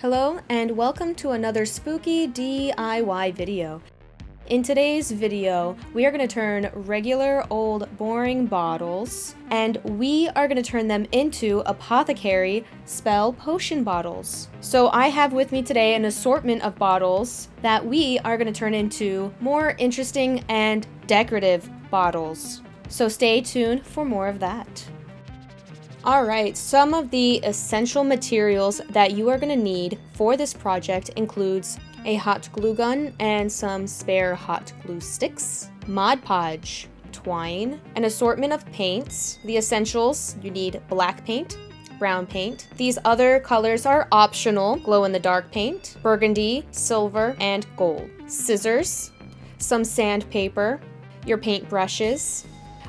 Hello and welcome to another spooky DIY video. In today's video, we are going to turn regular old boring bottles and we are going to turn them into apothecary spell potion bottles. So I have with me today an assortment of bottles that we are going to turn into more interesting and decorative bottles. So stay tuned for more of that. Alright, some of the essential materials that you are going to need for this project includes a hot glue gun and some spare hot glue sticks, Mod Podge, twine, an assortment of paints. The essentials, you need black paint, brown paint. These other colors are optional, glow-in-the-dark paint, burgundy, silver, and gold. Scissors, some sandpaper, your paint brushes.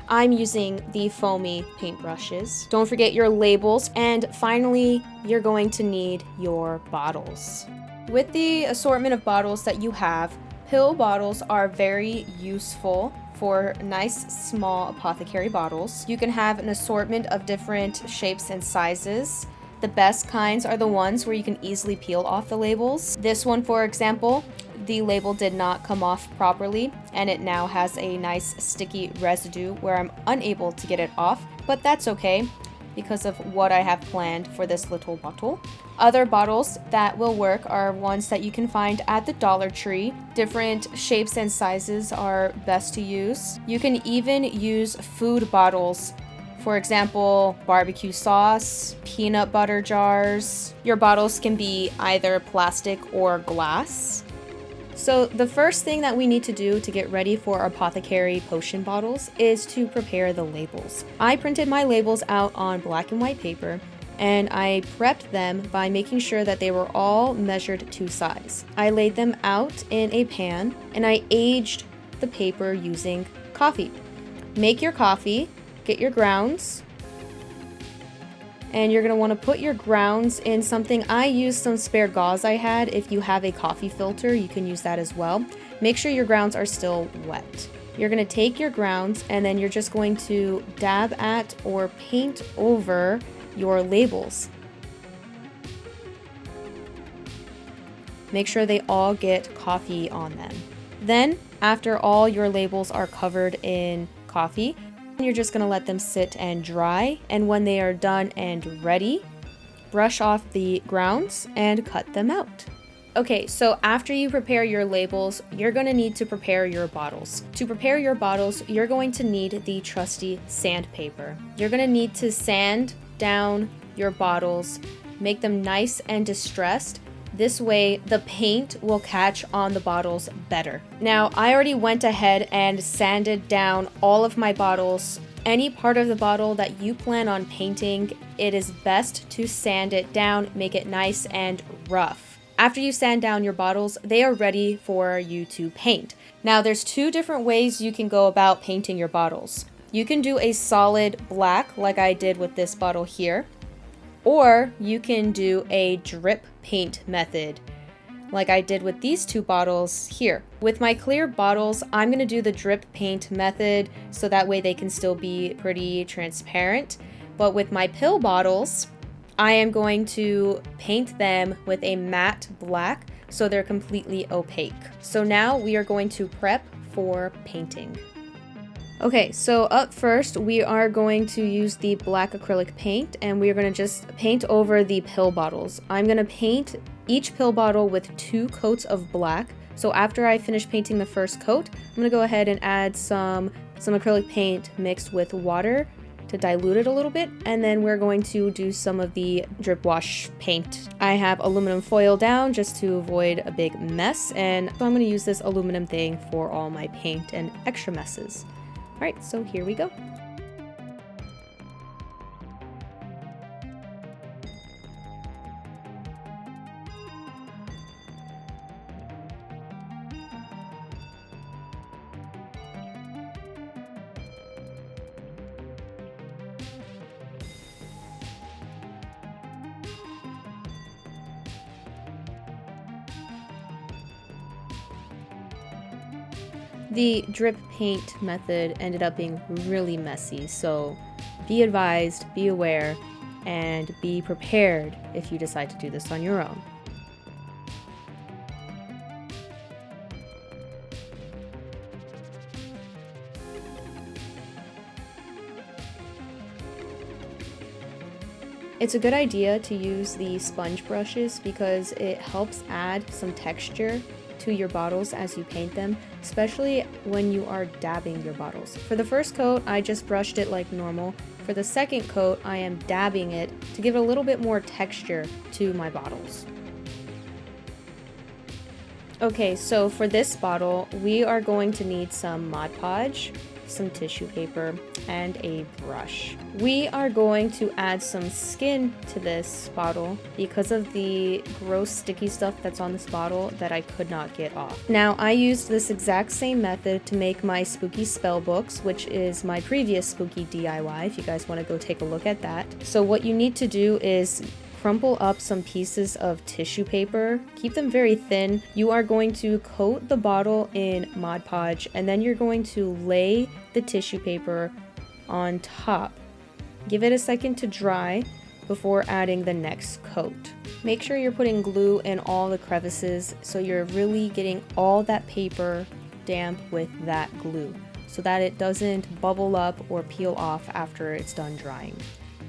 I'm using the foamy paintbrushes. Don't forget your labels, and finally, you're going to need your bottles. With the assortment of bottles that you have, pill bottles are very useful for nice small apothecary bottles. You can have an assortment of different shapes and sizes. The best kinds are the ones where you can easily peel off the labels. This one, for example, the label did not come off properly and it now has a nice sticky residue where I'm unable to get it off, but that's okay because of what I have planned for this little bottle. Other bottles that will work are ones that you can find at the Dollar Tree. Different shapes and sizes are best to use. You can even use food bottles. For example, barbecue sauce, peanut butter jars. Your bottles can be either plastic or glass. So the first thing that we need to do to get ready for apothecary potion bottles is to prepare the labels. I printed my labels out on black and white paper and I prepped them by making sure that they were all measured to size. I laid them out in a pan and I aged the paper using coffee. Make your coffee, get your grounds, and you're going to want to put your grounds in something. I used some spare gauze I had. If you have a coffee filter, you can use that as well. Make sure your grounds are still wet. You're going to take your grounds and then you're just going to dab at or paint over your labels. Make sure they all get coffee on them. Then, after all your labels are covered in coffee, you're just going to let them sit and dry, and when they are done and ready, brush off the grounds and cut them out. Okay, so after you prepare your labels, you're going to need to prepare your bottles. To prepare your bottles, you're going to need the trusty sandpaper. You're going to need to sand down your bottles, make them nice and distressed. This way, the paint will catch on the bottles better. Now, I already went ahead and sanded down all of my bottles. Any part of the bottle that you plan on painting, it is best to sand it down, make it nice and rough. After you sand down your bottles, they are ready for you to paint. Now, there's two different ways you can go about painting your bottles. You can do a solid black, like I did with this bottle here. Or you can do a drip paint method, like I did with these two bottles here. With my clear bottles, I'm going to do the drip paint method so that way they can still be pretty transparent. But with my pill bottles, I am going to paint them with a matte black so they're completely opaque. So now we are going to prep for painting. Okay, so up first, we are going to use the black acrylic paint and we are going to just paint over the pill bottles. I'm going to paint each pill bottle with 2 coats of black. So after I finish painting the first coat, I'm going to go ahead and add some acrylic paint mixed with water to dilute it a little bit. And then we're going to do some of the drip wash paint. I have aluminum foil down just to avoid a big mess. And so I'm going to use this aluminum thing for all my paint and extra messes. Alright, so here we go. The drip paint method ended up being really messy, so be advised, be aware, and be prepared if you decide to do this on your own. It's a good idea to use the sponge brushes because it helps add some texture to your bottles as you paint them, especially when you are dabbing your bottles. For the first coat, I just brushed it like normal. For the second coat, I am dabbing it to give it a little bit more texture to my bottles. Okay, so for this bottle, we are going to need some Mod Podge, some tissue paper, and a brush. We are going to add some skin to this bottle because of the gross sticky stuff that's on this bottle that I could not get off. Now, I used this exact same method to make my spooky spell books, which is my previous spooky DIY, if you guys want to go take a look at that. So what you need to do is crumple up some pieces of tissue paper, keep them very thin. You are going to coat the bottle in Mod Podge, and then you're going to lay the tissue paper on top. Give it a second to dry before adding the next coat. Make sure you're putting glue in all the crevices so you're really getting all that paper damp with that glue so that it doesn't bubble up or peel off after it's done drying.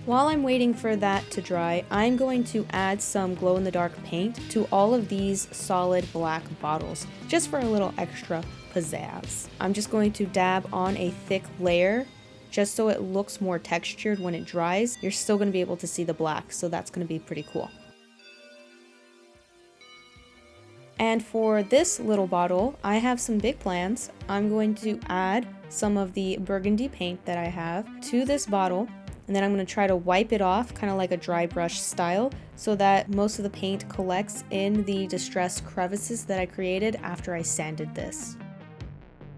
While I'm waiting for that to dry, I'm going to add some glow-in-the-dark paint to all of these solid black bottles, just for a little extra pizzazz. I'm just going to dab on a thick layer, just so it looks more textured when it dries. You're still going to be able to see the black, so that's going to be pretty cool. And for this little bottle, I have some big plans. I'm going to add some of the burgundy paint that I have to this bottle. And then I'm going to try to wipe it off, kind of like a dry brush style, so that most of the paint collects in the distressed crevices that I created after I sanded this.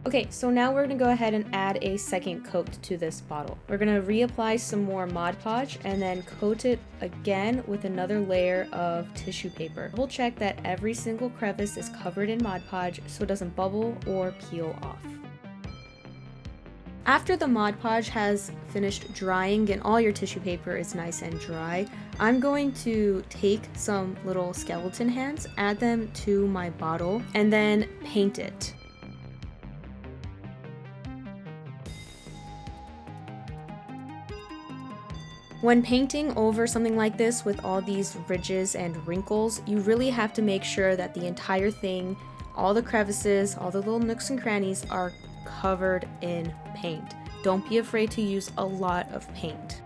Okay, so now we're going to go ahead and add a second coat to this bottle. We're going to reapply some more Mod Podge and then coat it again with another layer of tissue paper. We'll check that every single crevice is covered in Mod Podge so it doesn't bubble or peel off. After the Mod Podge has finished drying and all your tissue paper is nice and dry, I'm going to take some little skeleton hands, add them to my bottle, and then paint it. When painting over something like this with all these ridges and wrinkles, you really have to make sure that the entire thing, all the crevices, all the little nooks and crannies are covered in paint. Don't be afraid to use a lot of paint.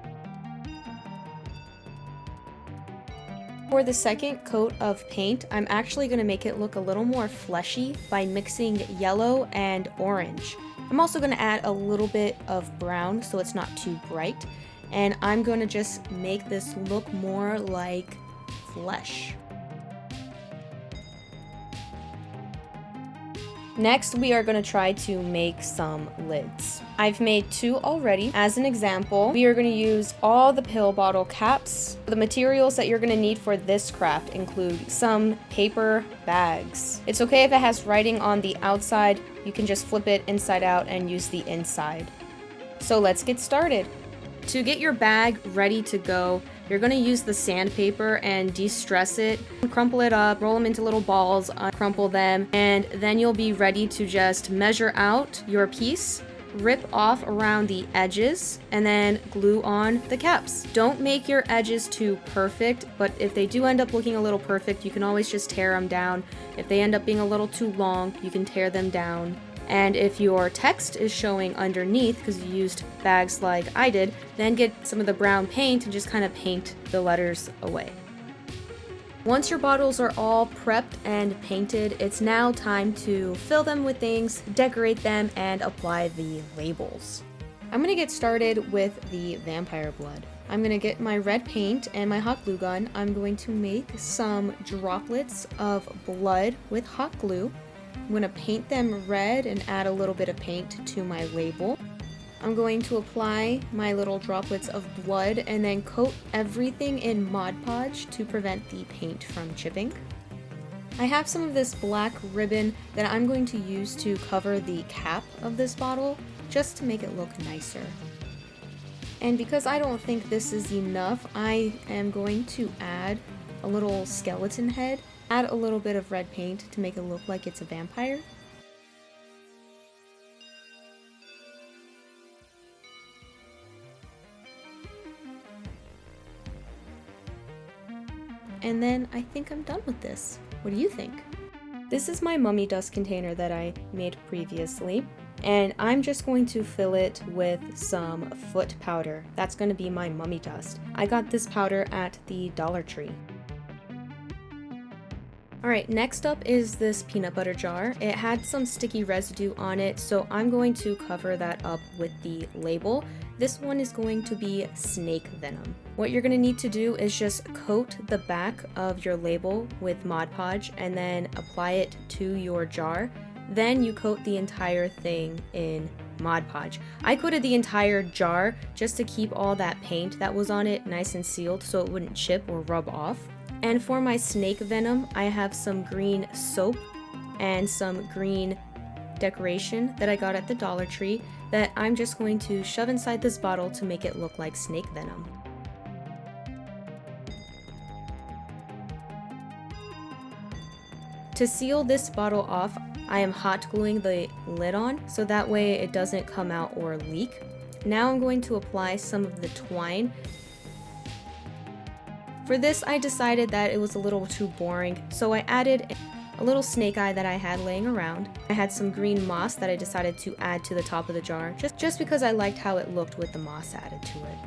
For the second coat of paint, I'm actually going to make it look a little more fleshy by mixing yellow and orange. I'm also going to add a little bit of brown so it's not too bright, and I'm going to just make this look more like flesh. Next, we are going to try to make some lids. I've made 2 already. As an example, we are going to use all the pill bottle caps. The materials that you're going to need for this craft include some paper bags. It's okay if it has writing on the outside. You can just flip it inside out and use the inside. So let's get started. To get your bag ready to go, you're going to use the sandpaper and de-stress it, crumple it up, roll them into little balls, uncrumple them, and then you'll be ready to just measure out your piece, rip off around the edges, and then glue on the caps. Don't make your edges too perfect, but if they do end up looking a little perfect, you can always just tear them down. If they end up being a little too long, you can tear them down. And if your text is showing underneath because you used bags like I did, then get some of the brown paint and just kind of paint the letters away. Once your bottles are all prepped and painted, it's now time to fill them with things, decorate them, and apply the labels. I'm going to get started with the vampire blood. I'm going to get my red paint and my hot glue gun. I'm going to make some droplets of blood with hot glue. I'm going to paint them red and add a little bit of paint to my label. I'm going to apply my little droplets of blood and then coat everything in Mod Podge to prevent the paint from chipping. I have some of this black ribbon that I'm going to use to cover the cap of this bottle just to make it look nicer. And because I don't think this is enough, I am going to add a little skeleton head. Add a little bit of red paint to make it look like it's a vampire. and then I think I'm done with this. What do you think? This is my mummy dust container that I made previously, and I'm just going to fill it with some foot powder. That's going to be my mummy dust. I got this powder at the Dollar Tree. Alright, next up is this peanut butter jar. It had some sticky residue on it, so I'm going to cover that up with the label. This one is going to be snake venom. What you're going to need to do is just coat the back of your label with Mod Podge and then apply it to your jar. Then you coat the entire thing in Mod Podge. I coated the entire jar just to keep all that paint that was on it nice and sealed so it wouldn't chip or rub off. And for my snake venom, I have some green soap and some green decoration that I got at the Dollar Tree that I'm just going to shove inside this bottle to make it look like snake venom. To seal this bottle off, I am hot gluing the lid on so that way it doesn't come out or leak. Now I'm going to apply some of the twine. For this, I decided that it was a little too boring, so I added a little snake eye that I had laying around. I had some green moss that I decided to add to the top of the jar, just because I liked how it looked with the moss added to it.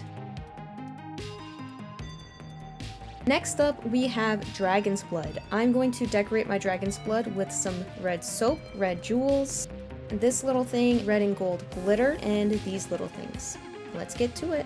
Next up, we have dragon's blood. I'm going to decorate my dragon's blood with some red soap, red jewels, this little thing, red and gold glitter, and these little things. Let's get to it.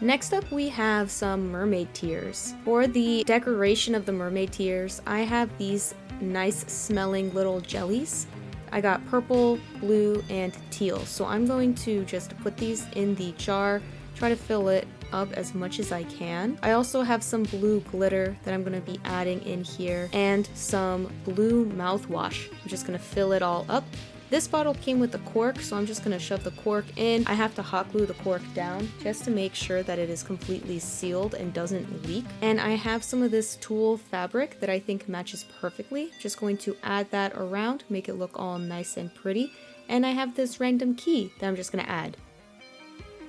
Next up we have some Mermaid Tears. For the decoration of the Mermaid Tears, I have these nice smelling little jellies. I got purple, blue, and teal. So I'm going to just put these in the jar, try to fill it up as much as I can. I also have some blue glitter that I'm going to be adding in here and some blue mouthwash. I'm just going to fill it all up. This bottle came with a cork, so I'm just going to shove the cork in. I have to hot glue the cork down just to make sure that it is completely sealed and doesn't leak. And I have some of this tulle fabric that I think matches perfectly. Just going to add that around, make it look all nice and pretty. And I have this random key that I'm just going to add.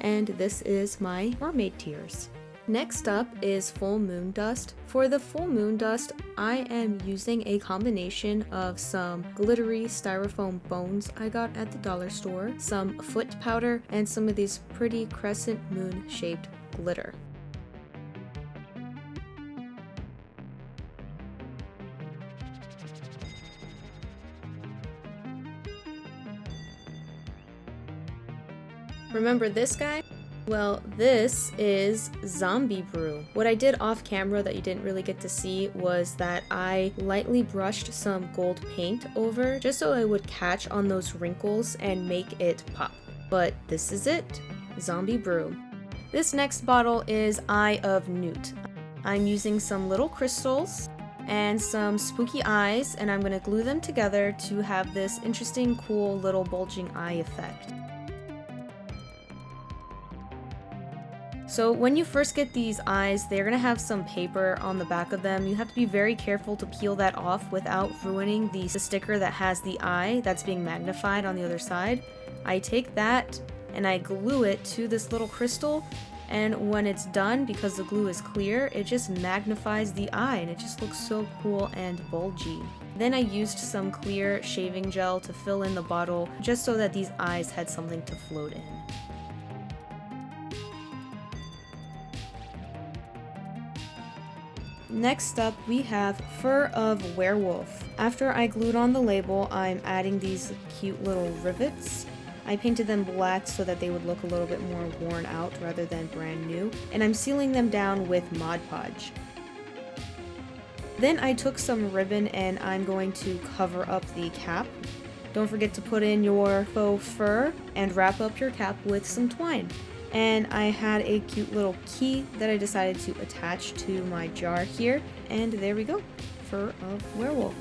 And this is my Mermaid Tears. Next up is full moon dust. For the full moon dust, I am using a combination of some glittery styrofoam bones I got at the dollar store, some foot powder, and some of these pretty crescent moon shaped glitter. Remember this guy? Well, this is Zombie Brew. What I did off camera that you didn't really get to see was that I lightly brushed some gold paint over just so it would catch on those wrinkles and make it pop. But this is it, Zombie Brew. This next bottle is Eye of Newt. I'm using some little crystals and some spooky eyes, and I'm going to glue them together to have this interesting, cool little bulging eye effect. So when you first get these eyes, they're going to have some paper on the back of them. You have to be very careful to peel that off without ruining the sticker that has the eye that's being magnified on the other side. I take that and I glue it to this little crystal, and when it's done, because the glue is clear, it just magnifies the eye and it just looks so cool and bulgy. Then I used some clear shaving gel to fill in the bottle just so that these eyes had something to float in. Next up, we have Fur of Werewolf. After I glued on the label, I'm adding these cute little rivets. I painted them black so that they would look a little bit more worn out rather than brand new, and I'm sealing them down with Mod Podge. Then I took some ribbon and I'm going to cover up the cap. Don't forget to put in your faux fur and wrap up your cap with some twine. And I had a cute little key that I decided to attach to my jar here, and there we go, Fur of Werewolf.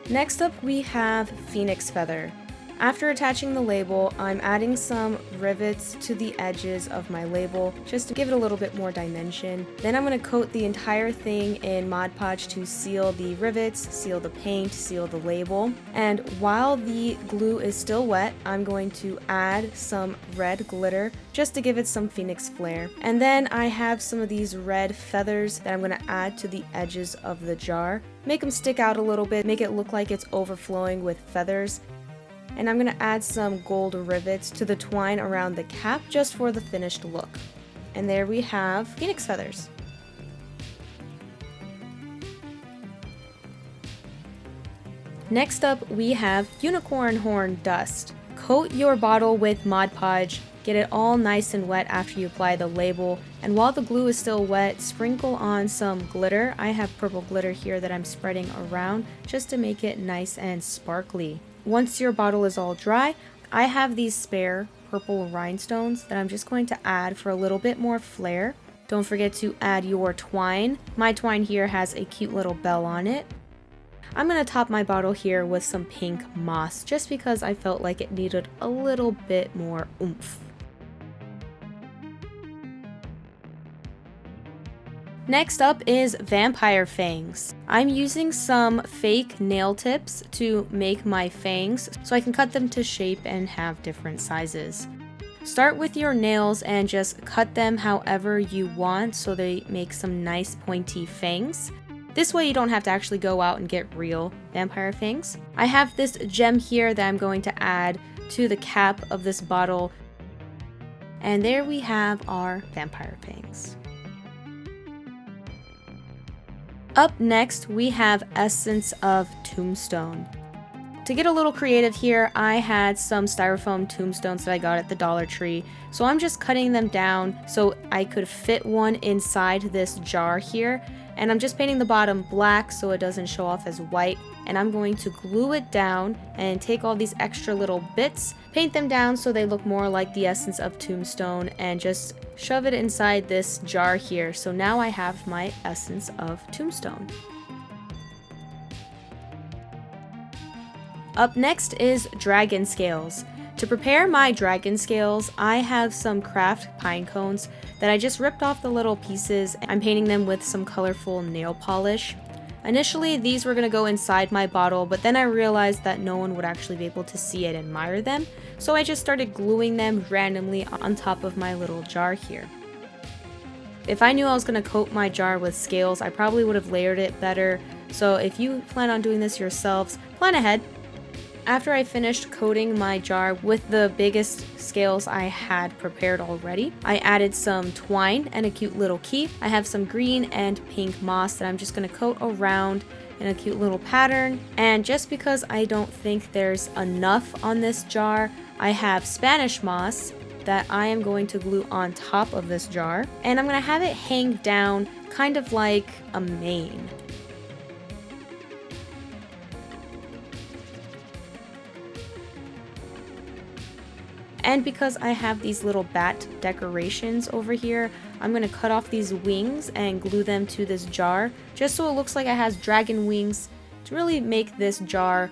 Next up we have Phoenix Feather. After attaching the label, I'm adding some rivets to the edges of my label just to give it a little bit more dimension. Then I'm going to coat the entire thing in Mod Podge to seal the rivets, seal the paint, seal the label. And while the glue is still wet, I'm going to add some red glitter just to give it some phoenix flair. And then I have some of these red feathers that I'm going to add to the edges of the jar. Make them stick out a little bit, make it look like it's overflowing with feathers. And I'm going to add some gold rivets to the twine around the cap just for the finished look. And there we have phoenix feathers. Next up we have unicorn horn dust. Coat your bottle with Mod Podge, get it all nice and wet after you apply the label, and while the glue is still wet, sprinkle on some glitter. I have purple glitter here that I'm spreading around just to make it nice and sparkly. Once your bottle is all dry, I have these spare purple rhinestones that I'm just going to add for a little bit more flair. Don't forget to add your twine. My twine here has a cute little bell on it. I'm going to top my bottle here with some pink moss just because I felt like it needed a little bit more oomph. Next up is Vampire Fangs. I'm using some fake nail tips to make my fangs so I can cut them to shape and have different sizes. Start with your nails and just cut them however you want so they make some nice pointy fangs. This way you don't have to actually go out and get real vampire fangs. I have this gem here that I'm going to add to the cap of this bottle. And there we have our vampire fangs. Up next, we have Essence of Tombstone. To get a little creative here, I had some styrofoam tombstones that I got at the Dollar Tree. So I'm just cutting them down so I could fit one inside this jar here. And I'm just painting the bottom black so it doesn't show off as white. And I'm going to glue it down and take all these extra little bits, paint them down so they look more like the Essence of Tombstone, and just shove it inside this jar here. So now I have my Essence of Tombstone. Up next is dragon scales. To prepare my dragon scales, I have some craft pine cones that I just ripped off the little pieces. I'm painting them with some colorful nail polish. Initially, these were going to go inside my bottle, but then I realized that no one would actually be able to see and admire them, so I just started gluing them randomly on top of my little jar here. If I knew I was going to coat my jar with scales, I probably would have layered it better, so if you plan on doing this yourselves, plan ahead. After I finished coating my jar with the biggest scales I had prepared already, I added some twine and a cute little key. I have some green and pink moss that I'm just going to coat around in a cute little pattern. And just because I don't think there's enough on this jar, I have Spanish moss that I am going to glue on top of this jar. And I'm going to have it hang down kind of like a mane. And because I have these little bat decorations over here, I'm going to cut off these wings and glue them to this jar, just so it looks like it has dragon wings, to really make this jar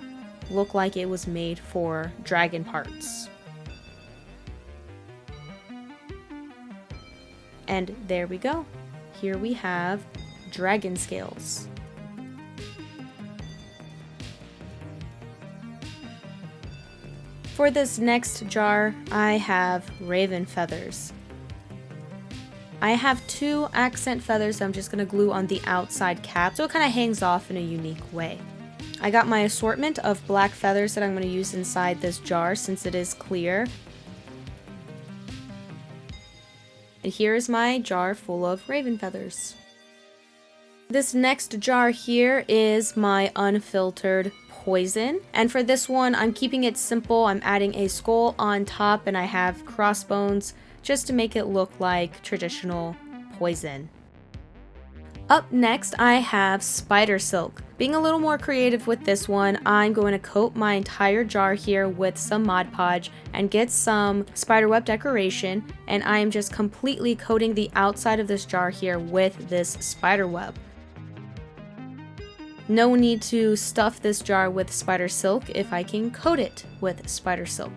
look like it was made for dragon parts. And there we go. Here we have dragon scales. For this next jar, I have raven feathers. I have 2 accent feathers I'm just going to glue on the outside cap so it kind of hangs off in a unique way. I got my assortment of black feathers that I'm going to use inside this jar since it is clear. And here is my jar full of raven feathers. This next jar here is my Unfiltered Poison, and for this one I'm keeping it simple. I'm adding a skull on top and I have crossbones just to make it look like traditional poison. Up next I have spider silk. Being a little more creative with this one, I'm going to coat my entire jar here with some Mod Podge and get some spiderweb decoration, and I am just completely coating the outside of this jar here with this spiderweb. No need to stuff this jar with spider silk if I can coat it with spider silk.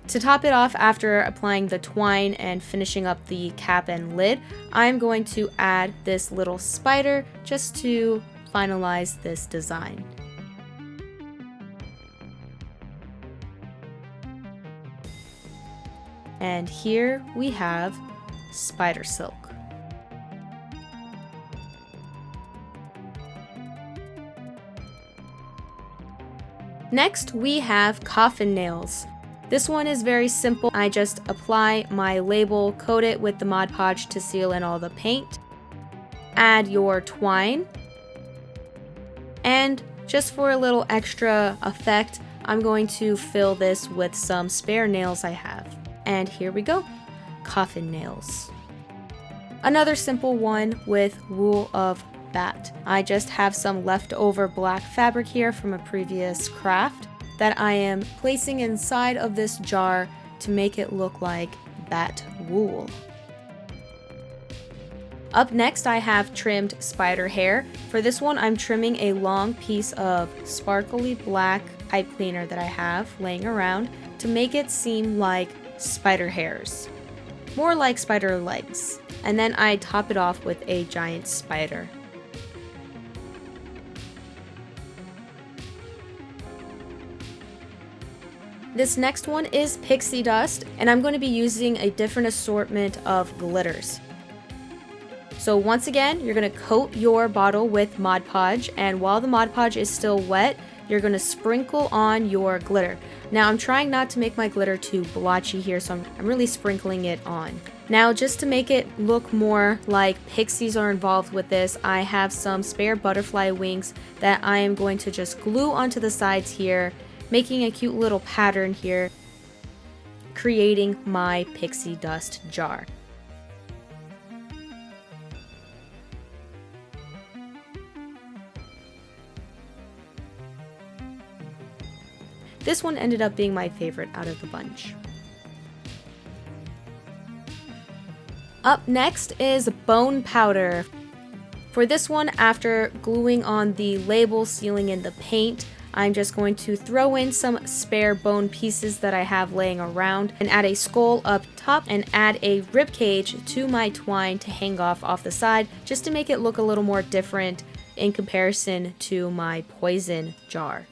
To top it off, after applying the twine and finishing up the cap and lid, I'm going to add this little spider just to finalize this design. And here we have spider silk. Next, we have Coffin Nails. This one is very simple. I just apply my label, coat it with the Mod Podge to seal in all the paint, add your twine, and just for a little extra effect, I'm going to fill this with some spare nails I have. And here we go, Coffin Nails. Another simple one with wool of bat. I just have some leftover black fabric here from a previous craft that I am placing inside of this jar to make it look like bat wool. Up next I have trimmed spider hair. For this one I'm trimming a long piece of sparkly black pipe cleaner that I have laying around to make it seem like spider hairs, more like spider legs, and then I top it off with a giant spider. This next one is Pixie Dust, and I'm going to be using a different assortment of glitters. So once again, you're going to coat your bottle with Mod Podge, and while the Mod Podge is still wet, you're going to sprinkle on your glitter. Now I'm trying not to make my glitter too blotchy here, so I'm really sprinkling it on. Now just to make it look more like pixies are involved with this, I have some spare butterfly wings that I am going to just glue onto the sides here, making a cute little pattern here, creating my pixie dust jar. This one ended up being my favorite out of the bunch. Up next is bone powder. For this one, after gluing on the label, sealing in the paint, I'm just going to throw in some spare bone pieces that I have laying around and add a skull up top and add a rib cage to my twine to hang off the side, just to make it look a little more different in comparison to my poison jar.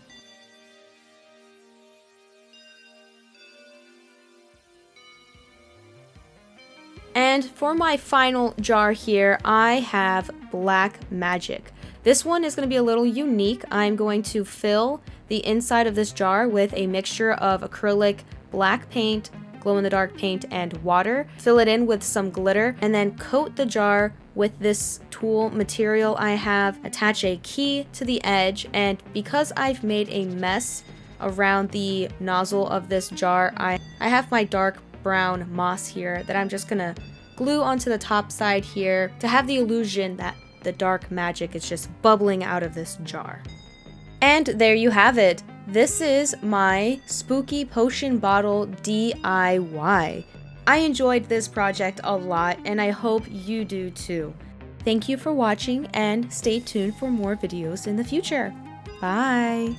And for my final jar here, I have Black Magic. This one is going to be a little unique. I'm going to fill the inside of this jar with a mixture of acrylic, black paint, glow-in-the-dark paint, and water. Fill it in with some glitter, and then coat the jar with this tool material I have. Attach a key to the edge, and because I've made a mess around the nozzle of this jar, I have my dark brown moss here that I'm just gonna glue onto the top side here to have the illusion that the dark magic is just bubbling out of this jar. And there you have it. This is my spooky potion bottle DIY. I enjoyed this project a lot, and I hope you do too. Thank you for watching, and stay tuned for more videos in the future. Bye!